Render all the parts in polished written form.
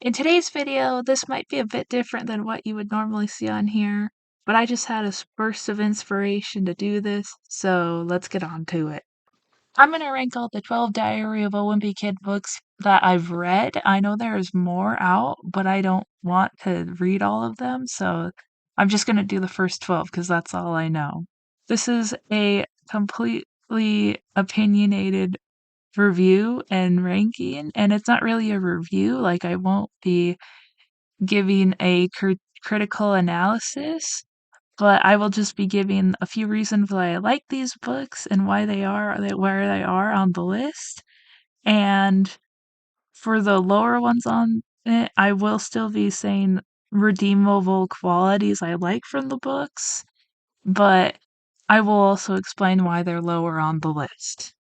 In today's video, this might be a bit different than what you would normally see on here, but I just had a burst of inspiration to do this, so let's get on to it. I'm going to rank all the 12 Diary of a Wimpy Kid books that I've read. I know there's more out, but I don't want to read all of them, so I'm just going to do the first 12 because that's all I know. This is a completely opinionated review and ranking, and it's not really a review. Like, I won't be giving a critical analysis, but I will just be giving a few reasons why I like these books and why they are where they are on the list. And for the lower ones on it, I will still be saying redeemable qualities I like from the books, but I will also explain why they're lower on the list.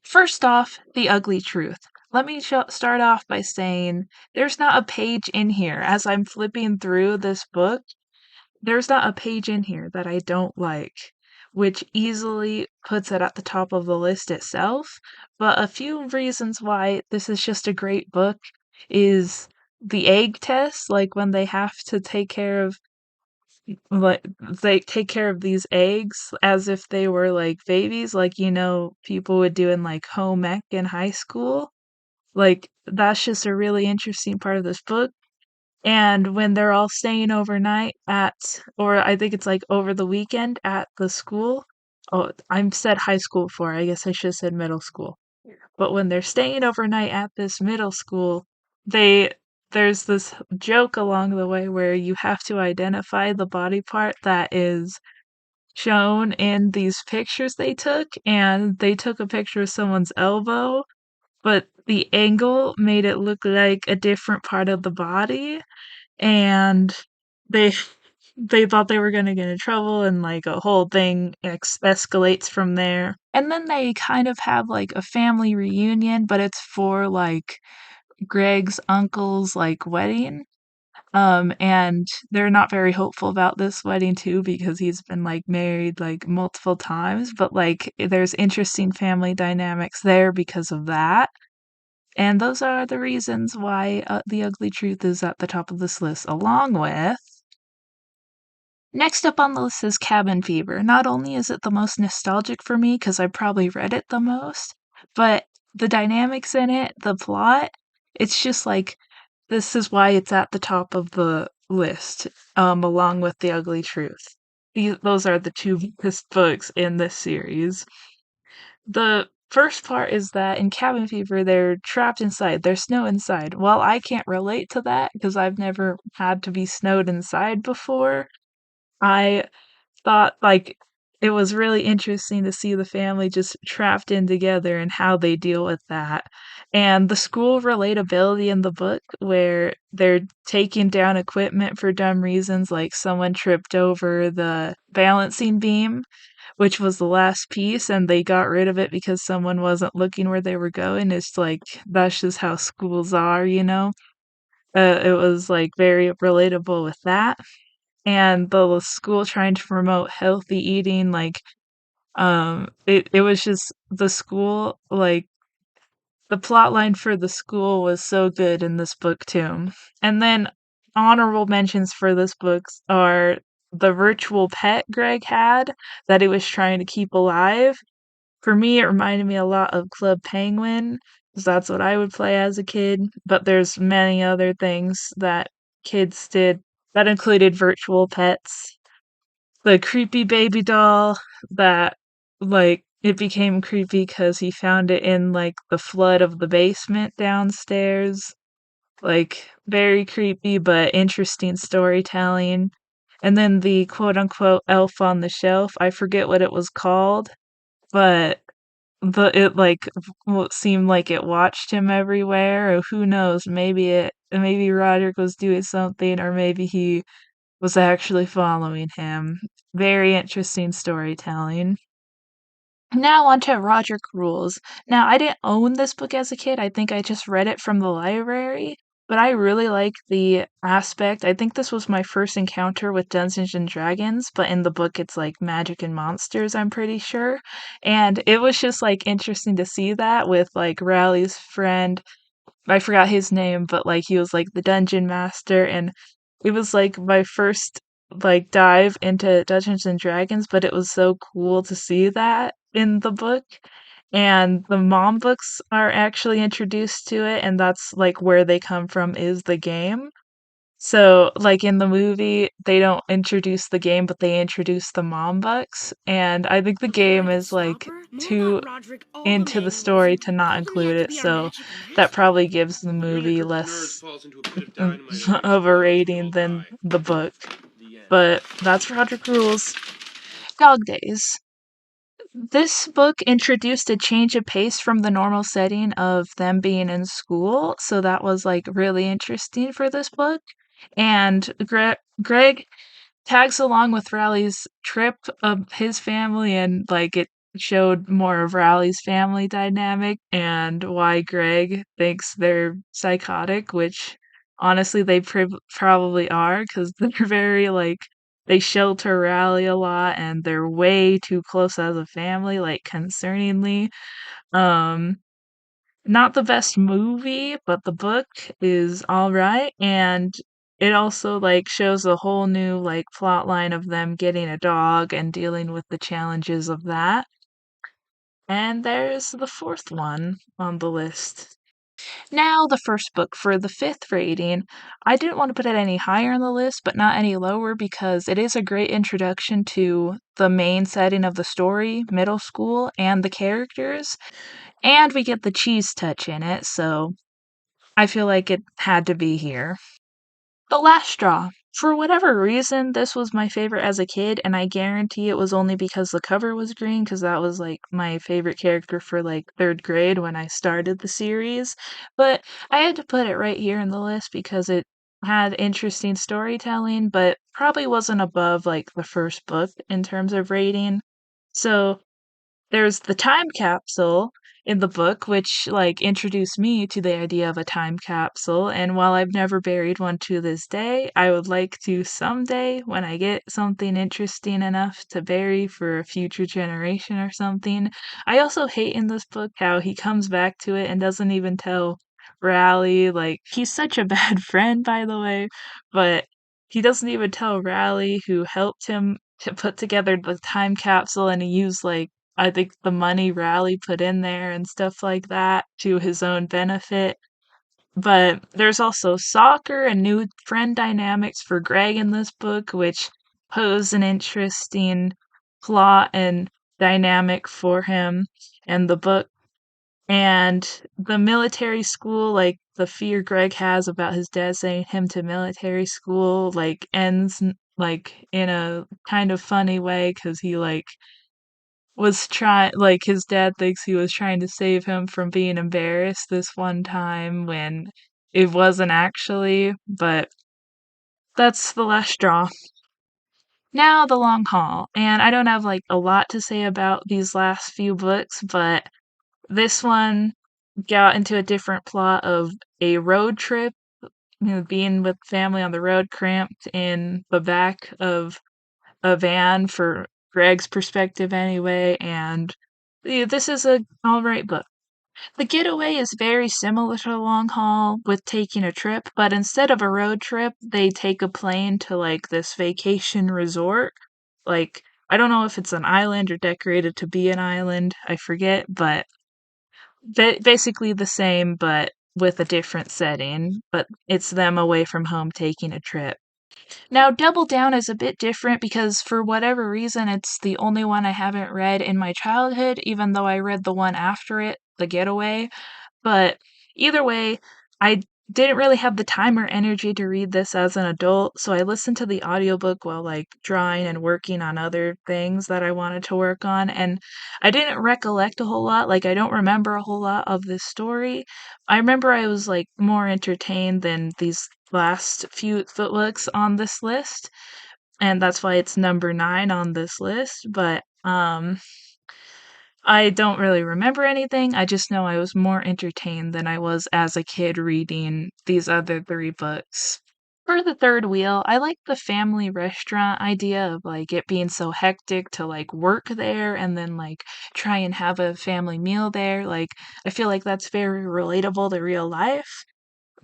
First off, the ugly truth. Let me start off by saying there's not a page in here. As I'm flipping through this book, there's not a page in here that I don't like, which easily puts it at the top of the list itself. But a few reasons why this is just a great book is the egg test, like when they have to take care of like they take care of these eggs as if they were like babies, like people would do in like home ec in high school. Like, that's just a really interesting part of this book. And when they're all staying overnight or I think it's like over the weekend at the school. Oh, I'm said high school before. I guess I should have said middle school. But when they're staying overnight at this middle school, they there's this joke along the way where you have to identify the body part that is shown in these pictures they took, and they took a picture of someone's elbow, but the angle made it look like a different part of the body, and they they thought they were gonna get in trouble, and like a whole thing escalates from there. And then they kind of have like a family reunion, but it's for like Greg's uncle's like wedding. And they're not very hopeful about this wedding too because he's been like married like multiple times, but like there's interesting family dynamics there because of that. And those are the reasons why The Ugly Truth is at the top of this list, along with. Next up on the list is Cabin Fever. Not only is it the most nostalgic for me because I probably read it the most, but the dynamics in it, the plot, it's just like this is why it's at the top of the list, along with The Ugly Truth. Those are the two biggest books in this series. The first part is that in Cabin Fever, they're trapped inside. There's snow inside. Well, I can't relate to that because I've never had to be snowed inside before. I thought like it was really interesting to see the family just trapped in together and how they deal with that. And the school relatability in the book where they're taking down equipment for dumb reasons, like someone tripped over the balancing beam, which was the last piece, and they got rid of it because someone wasn't looking where they were going. It's like that's just how schools are. It was like very relatable with that, and the school trying to promote healthy eating, like it was just the school, like the plot line for the school was so good in this book too. And then honorable mentions for this book are the virtual pet Greg had that he was trying to keep alive. For me, it reminded me a lot of Club Penguin, because that's what I would play as a kid, but there's many other things that kids did that included virtual pets. The creepy baby doll that, like, it became creepy because he found it in, like, the flood of the basement downstairs. Like, very creepy but interesting storytelling. And then the quote unquote elf on the shelf, I forget what it was called, but it like seemed like it watched him everywhere, or who knows, maybe Roderick was doing something, or maybe he was actually following him. Very interesting storytelling. Now on to Roderick Rules. Now, I didn't own this book as a kid. I think I just read it from the library, but I really like the aspect. I think this was my first encounter with Dungeons and Dragons, but in the book it's like magic and monsters, I'm pretty sure. And it was just like interesting to see that with like Riley's friend I forgot his name, but like he was like the dungeon master, and it was like my first like dive into Dungeons and Dragons, but it was so cool to see that in the book. And the mom books are actually introduced to it, and that's like where they come from is the game. So, like in the movie, they don't introduce the game, but they introduce the mom books. And I think the Before I game could is stop like her, Mom too bought Roderick all the into the manuals story and to not told him he include had to it. be our So magic that master. probably gives the Even a movie group of nerds less falls into a pit of dynamite and it of a explodes, we all rating than die. the book. The end. But that's Roderick Rules. Dog Days. This book introduced a change of pace from the normal setting of them being in school, so that was like really interesting for this book. And Greg tags along with Riley's trip of his family, and like it showed more of Riley's family dynamic and why Greg thinks they're psychotic, which honestly they probably are because they're very like they shelter Riley a lot and they're way too close as a family, like concerningly. Um Not the best movie, but the book is alright, and it also, like, shows a whole new, like, plot line of them getting a dog and dealing with the challenges of that. And there's the 4th one on the list. Now, the first book for the 5th rating. I didn't want to put it any higher on the list, but not any lower because it is a great introduction to the main setting of the story, middle school, and the characters, and we get the cheese touch in it, so I feel like it had to be here. The Last Straw. For whatever reason, this was my favorite as a kid, and I guarantee it was only because the cover was green, because that was like my favorite character for like 3rd grade when I started the series. But I had to put it right here in the list because it had interesting storytelling, but probably wasn't above like the first book in terms of rating. So there's the time capsule in the book, which, like, introduced me to the idea of a time capsule, and while I've never buried one to this day, I would like to someday when I get something interesting enough to bury for a future generation or something. I also hate in this book how he comes back to it and doesn't even tell Riley, like, he's such a bad friend, by the way, but he doesn't even tell Riley who helped him to put together the time capsule, and he used, like, I think the money Riley put in there and stuff like that to his own benefit. But there's also soccer and new friend dynamics for Greg in this book, which pose an interesting plot and dynamic for him and the book. And the military school, like the fear Greg has about his dad sending him to military school, like ends like in a kind of funny way because he like was trying like, his dad thinks he was trying to save him from being embarrassed this one time when it wasn't actually, but that's the last straw. Now the long haul, and I don't have, like, a lot to say about these last few books, but this one got into a different plot of a road trip, being with family on the road, cramped in the back of a van for Greg's perspective anyway, and this is a alright book. The Getaway is very similar to the Long Haul with taking a trip, but instead of a road trip, they take a plane to like this vacation resort. Like, I don't know if it's an island or decorated to be an island, I forget, but basically the same, but with a different setting. But it's them away from home taking a trip. Now, Double Down is a bit different because for whatever reason, it's the only one I haven't read in my childhood, even though I read the one after it, The Getaway. But either way, I didn't really have the time or energy to read this as an adult, so I listened to the audiobook while like drawing and working on other things that I wanted to work on, and I didn't recollect a whole lot, like I don't remember a whole lot of this story. I remember I was like more entertained than these last few books on this list, and that's why it's number 9 on this list, but I don't really remember anything. I just know I was more entertained than I was as a kid reading these other 3 books. For the third wheel, I like the family restaurant idea of, like, it being so hectic to, like, work there and then, like, try and have a family meal there, like, I feel like that's very relatable to real life,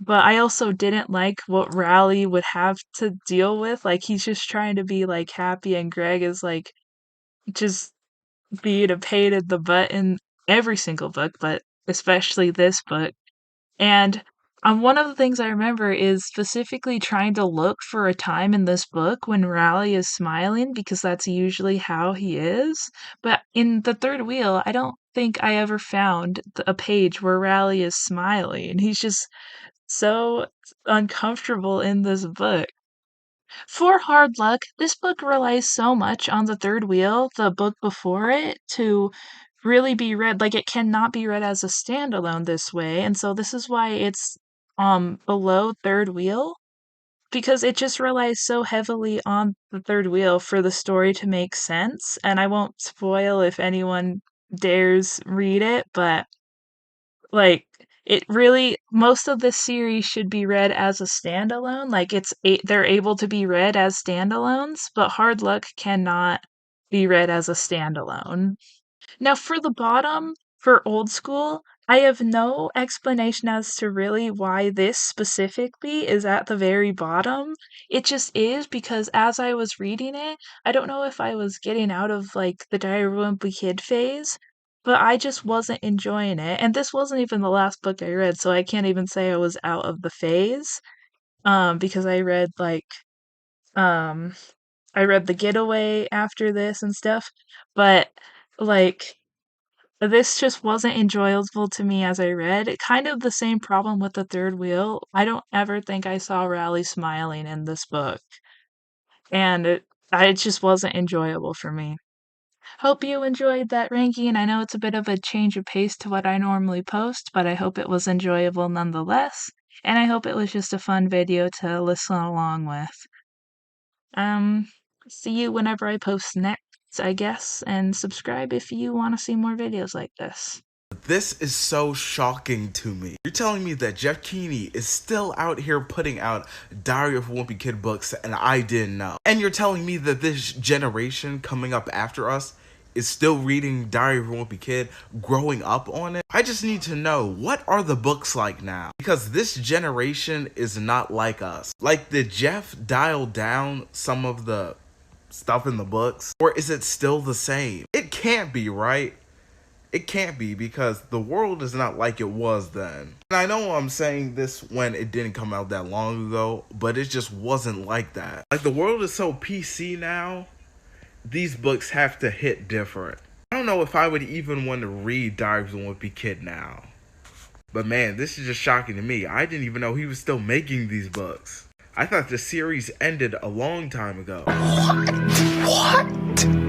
but I also didn't like what Rowley would have to deal with, like, he's just trying to be, like, happy, and Greg is, like, just being a pain in the butt in every single book, but especially this book. And one of the things I remember is specifically trying to look for a time in this book when Raleigh is smiling because that's usually how he is. But in the third wheel, I don't think I ever found a page where Raleigh is smiling. He's just so uncomfortable in this book. For Hard Luck, this book relies so much on the third wheel, the book before it, to really be read. Like, it cannot be read as a standalone this way, and so this is why it's below third wheel, because it just relies so heavily on the third wheel for the story to make sense. And I won't spoil if anyone dares read it, but like, it really most of this series should be read as a standalone, like, they're able to be read as standalones, but Hard Luck cannot be read as a standalone. Now for the bottom, for old school, I have no explanation as to really why this specifically is at the very bottom. It just is because as I was reading it, I don't know if I was getting out of, like, the Diary of a Wimpy Kid phase, but I just wasn't enjoying it, and this wasn't even the last book I read, so I can't even say I was out of the phase, because um I read The Getaway after this and stuff, but, like, this just wasn't enjoyable to me as I read. Kind of the same problem with the third wheel. I don't ever think I saw Raleigh smiling in this book, and it just wasn't enjoyable for me. Hope you enjoyed that ranking. I know it's a bit of a change of pace to what I normally post, but I hope it was enjoyable nonetheless, and I hope it was just a fun video to listen along with. Um, See you whenever I post next, I guess, and subscribe if you want to see more videos like this. This is so shocking to me. You're telling me that Jeff Kinney is still out here putting out Diary of a Wimpy Kid books and I didn't know. And you're telling me that this generation coming up after us is still reading Diary of a Wimpy Kid, growing up on it? I just need to know, what are the books like now? Because this generation is not like us. Like, did Jeff dial down some of the stuff in the books? Or is it still the same? It can't be, right? It can't be, because the world is not like it was then. And I know I'm saying this when it didn't come out that long ago, but it just wasn't like that. Like, the world is so PC now, these books have to hit different. I don't know if I would even want to read Diary of a Wimpy Kid now. But man, this is just shocking to me. I didn't even know he was still making these books. I thought the series ended a long time ago. What?